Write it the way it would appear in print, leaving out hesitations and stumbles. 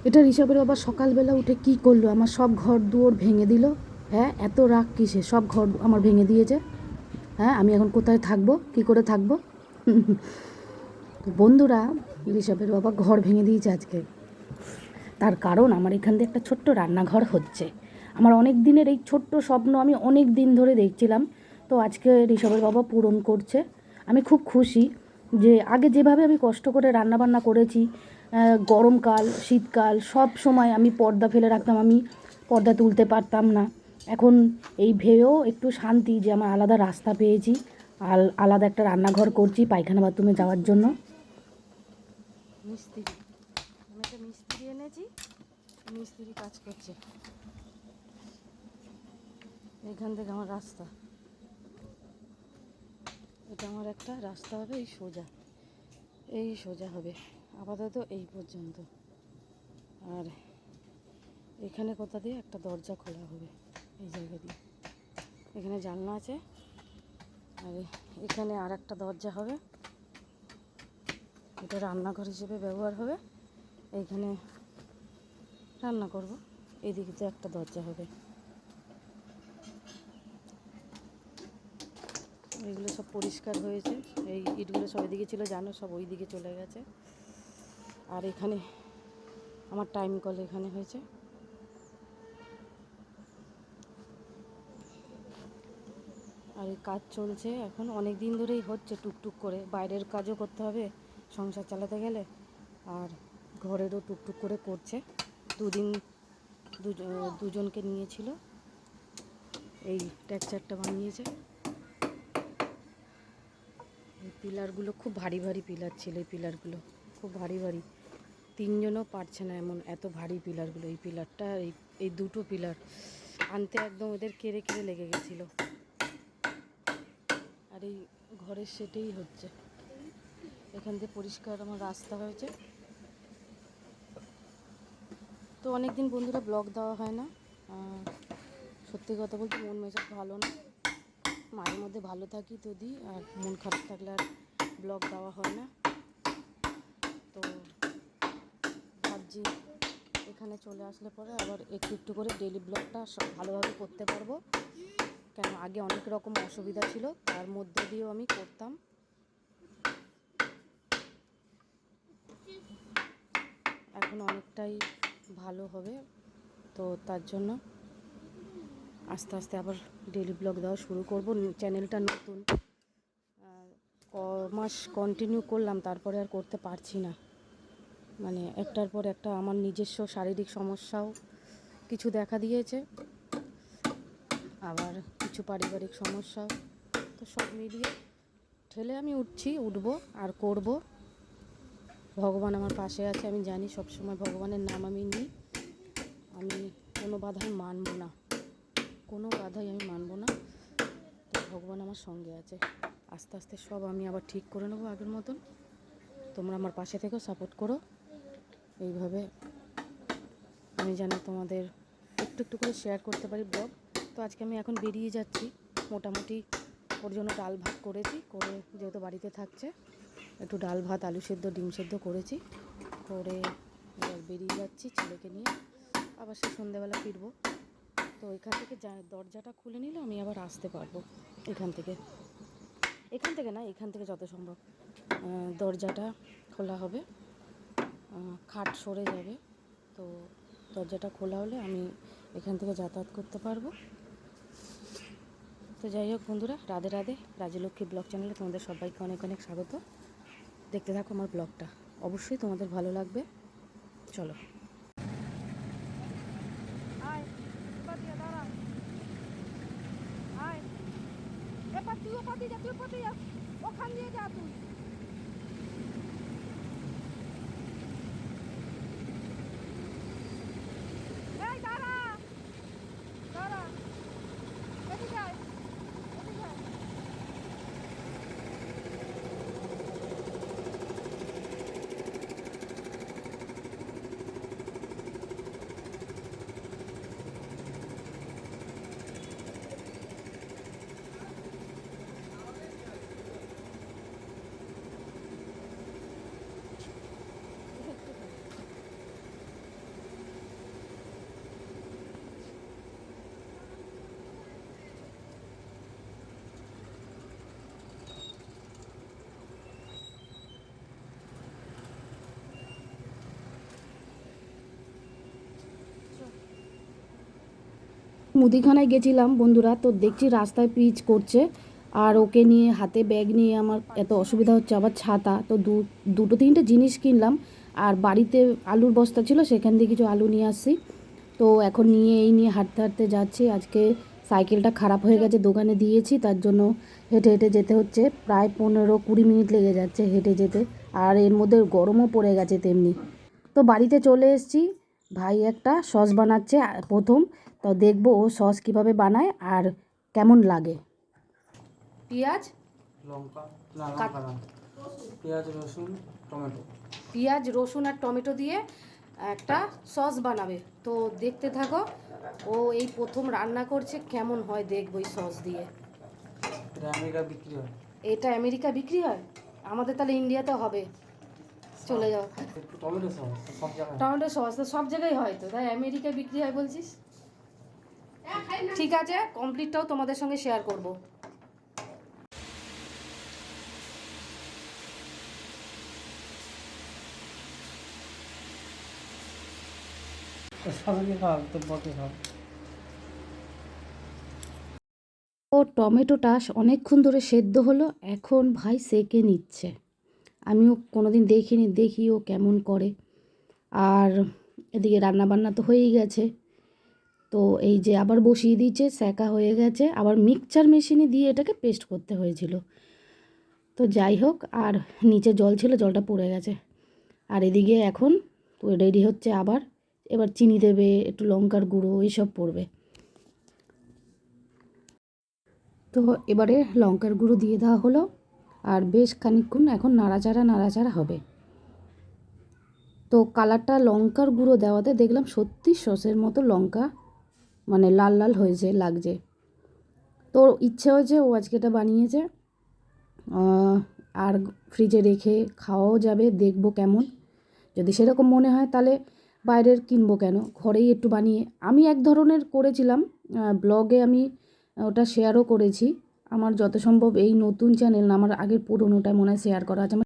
এটা ঋষভের বাবা সকালবেলা উঠে কি করলো, আমার সব ঘর দুয়ার ভেঙে দিল। হ্যাঁ, এত রাগ কিসে, সব ঘর আমার ভেঙে দিয়েছে। হ্যাঁ, আমি এখন কোথায় থাকবো, কি করে থাকবো? তো বন্ধুরা, ঋষভের বাবা ঘর ভেঙে দিয়েছে আজকে। তার কারণ আমার এখান থেকে একটা ছোট্ট রান্নাঘর হচ্ছে। আমার অনেক দিনের এই ছোট্ট স্বপ্ন আমি অনেক দিন ধরে দেখছিলাম। তো আজকে ঋষভের বাবা পূরণ করছে। আমি খুব খুশি যে আগে যেভাবে আমি কষ্ট করে রান্নাবান্না করেছি, গরমকাল শীতকাল সব সময় আমি পর্দা ফেলে রাখতাম, আমি পর্দা তুলতে পারতাম না। এখন এই ভেবেও একটু শান্তি যে আমার আলাদা রাস্তা পেয়েছি, আলাদা একটা রান্নাঘর করছি পায়খানা বাথরুমে যাওয়ার জন্য। মিস্ত্রি, আমি একটা মিস্ত্রি এনেছি, মিস্ত্রি কাজ করছে। এখান থেকে আমার রাস্তা, এটা আমার একটা রাস্তা হবে, এই সোজা হবে আপাতত এই পর্যন্ত। আর এখানে কোথা দিয়ে একটা দরজা খোলা হবে, এই জায়গা দিয়ে। এখানে জানলা আছে, আর এখানে আর একটা দরজা হবে, এটা রান্নাঘর হিসেবে ব্যবহার হবে। এইখানে রান্না করব, এইদিকে তো একটা দরজা হবে। এইগুলো সব পরিষ্কার হয়েছে, এই ইটগুলো সব এদিকে ছিল জানো, সব ওই দিকে চলে গেছে। আর এখানে আমার টাইম কল এখানে হয়েছে। আর এই কাজ চলছে এখন, অনেক দিন ধরেই হচ্ছে টুকটুক করে। বাইরের কাজও করতে হবে সংসার চালাতে গেলে, আর ঘরেরও টুকটুক করে করছে। দুদিন দুজনকে নিয়েছিল, এই টেক্সচারটা বানিয়েছে। এই পিলারগুলো খুব ভারী ভারী পিলার ছিল, এই পিলারগুলো খুব ভারী ভারী, তিনজনও পারছে না এমন এত ভারী পিলারগুলো। এই পিলারটা, এই দুটো পিলার আনতে একদম ওদের কেড়ে কেড়ে লেগে গেছিলো। আর এই ঘরের সেটেই হচ্ছে, এখান থেকে পরিষ্কার আমার রাস্তা হয়েছে। তো অনেক দিন বন্ধুরা ব্লগ দেওয়া হয় না, সত্যি কথা বলতে মন মেজাজ ভালো না, মাঝে মধ্যে ভালো থাকি তো দিই, আর মন খারাপ থাকলে আর ব্লগ দেওয়া হয় না। তো ভাবছি এখানে চলে আসলে পরে আবার একটু একটু করে ডেলি ব্লগটা সব ভালোভাবে করতে পারবো। কেন আগে অনেক রকম অসুবিধা ছিল, তার মধ্যে দিয়েও আমি করতাম। এখন অনেকটাই ভালো হবে, তো তার জন্য আস্তে আস্তে আবার ডেলি ব্লগ দেওয়া শুরু করব। চ্যানেলটা নতুন, মাস কন্টিনিউ করলাম, তারপরে আর করতে পারছি না। মানে একটার পর একটা আমার নিজস্ব শারীরিক সমস্যাও কিছু দেখা দিয়েছে, আবার কিছু পারিবারিক সমস্যাও। তো সব মিলিয়ে ঠেলে আমি উঠবো আর করব। ভগবান আমার পাশে আছে, আমি জানি সবসময় ভগবানের নাম আমি নিই। আমি কোনো বাধাই মানব না, কোনো বাধাই আমি মানব না। তো ভগবান আমার সঙ্গে আছে, আস্তে আস্তে সব আমি আবার ঠিক করে নেবো আগের মতন। তোমরা আমার পাশে থেকেও সাপোর্ট করো, এইভাবে আমি যেন তোমাদের একটু একটু করে শেয়ার করতে পারি ব্লগ। তো আজকে আমি এখন বেরিয়ে যাচ্ছি, মোটামুটি ওর জন্য ডাল ভাত করেছি, করে যেহেতু বাড়িতে থাকছে একটু ডাল ভাত আলু সেদ্ধ ডিম সেদ্ধ করেছি, করে এবার বেরিয়ে যাচ্ছি ছেলেকে নিয়ে। আবার সে সন্ধ্যেবেলা ফিরবো। তো এখান থেকে দরজাটা খুলে নিলে আমি আবার আসতে পারবো। এখান থেকে না, এখান থেকে যত সম্ভব দরজাটা খোলা হবে, খাট সরে যাবে। তো দরজাটা খোলা হলে আমি এখান থেকে যাতায়াত করতে পারবো। তো যাই হোক বন্ধুরা, রাধে রাধে। রাজলক্ষ্মী ব্লগ চ্যানেলে তোমাদের সবাইকে অনেক অনেক স্বাগত। দেখতে থাকো আমার ব্লগটা, অবশ্যই তোমাদের ভালো লাগবে। চলো। ওখান দিয়ে যা তুই। এই দাঁড়া দাঁড়া, এদিকে আয়, এদিকে আয়। মুদিখানায় গেছিলাম বন্ধুরা, তো দেখছি রাস্তায় পিচ করছে, আর ওকে নিয়ে হাতে ব্যাগ নিয়ে আমার এত অসুবিধা হচ্ছে, আবার ছাতা, তো দুটো তিনটে জিনিস কিনলাম। আর বাড়িতে আলুর বস্তা ছিল, সেখান দিয়ে কিছু আলু নিয়ে আসছি। তো এখন এই নিয়ে হাঁটতে হাঁটতে যাচ্ছি। আজকে সাইকেলটা খারাপ হয়ে গেছে, দোকানে দিয়েছি, তার জন্য হেঁটে হেঁটে যেতে হচ্ছে। প্রায় 15-20 মিনিট লেগে যাচ্ছে হেঁটে যেতে, আর এর মধ্যে গরমও পড়ে গেছে তেমনি। তো বাড়িতে চলে এসেছি। ভাই একটা সস বানাচ্ছে প্রথম, তো দেখবো ও সস কীভাবে বানায় আর কেমন লাগে। পেঁয়াজ, লঙ্কা, না লঙ্কা না, পেঁয়াজ রসুন টমেটো। পেঁয়াজ রসুন আর টমেটো দিয়ে একটা সস বানাবে, তো দেখতে থাকো। ও এই প্রথম রান্না করছে, কেমন হয় দেখবো এই সস দিয়ে। এটা আমেরিকা বিক্রি হয়। এটা আমেরিকা বিক্রি হয়, আমাদের তাহলে ইন্ডিয়াতে হবে। চলে যাও। টমেটো সস সব জায়গায়, টমেটো সস তো সব জায়গায় হয়, তো তাই আমেরিকা বিক্রি হয় বলছিস। ঠিক আছে, কমপ্লিটটাও তোমাদের সঙ্গে শেয়ার করব। সবাইকে খাওয়া তো বকে খাওয়া। ও টমেটোটা অনেকক্ষণ ধরে সেদ্ধ হলো, এখন ভাই সেকে নিচ্ছে। আমিও কোনোদিন দেখিনি, দেখি ও কেমন করে। আর এদিকে রান্নাবান্না তো হয়েই গেছে, তো এই যে আবার বসিয়ে দিয়েছে, সেকা হয়ে গেছে, আবার মিক্সচার মেশিনে দিয়ে এটাকে পেস্ট করতে হয়েছিল। তো যাই হোক, আর নিচে জল ছিল, জলটা পড়ে গেছে। আর এদিকে এখন রেডি হচ্ছে আবার, এবার চিনি দেবে, একটু লঙ্কার গুঁড়ো এইসব পড়বে। তো এবারে লঙ্কার গুঁড়ো দিয়ে দেওয়া হলো, আর বেশ খানিকক্ষণ এখন নাড়াচাড়া হবে। তো কালারটা লঙ্কার গুঁড়ো দেওয়াতে দেখলাম সত্যি সসের মতো লঙ্কা, মানে লাল লাল হয়েছে, লাগছে। তো ইচ্ছে হয়েছে, ও আজকে এটা বানিয়েছে। আর ফ্রিজে রেখে খাওয়াও যাবে, দেখবো কেমন। যদি সেরকম মনে হয় তাহলে বাইরের কিনবো কেন, ঘরেই একটু বানিয়ে। আমি এক ধরনের করেছিলাম, ব্লগে আমি ওটা শেয়ারও করেছি। আমার যত সম্ভব এই নতুন চ্যানেল না, আমার আগের পুরোনোটা মনে হয় শেয়ার করা আছে।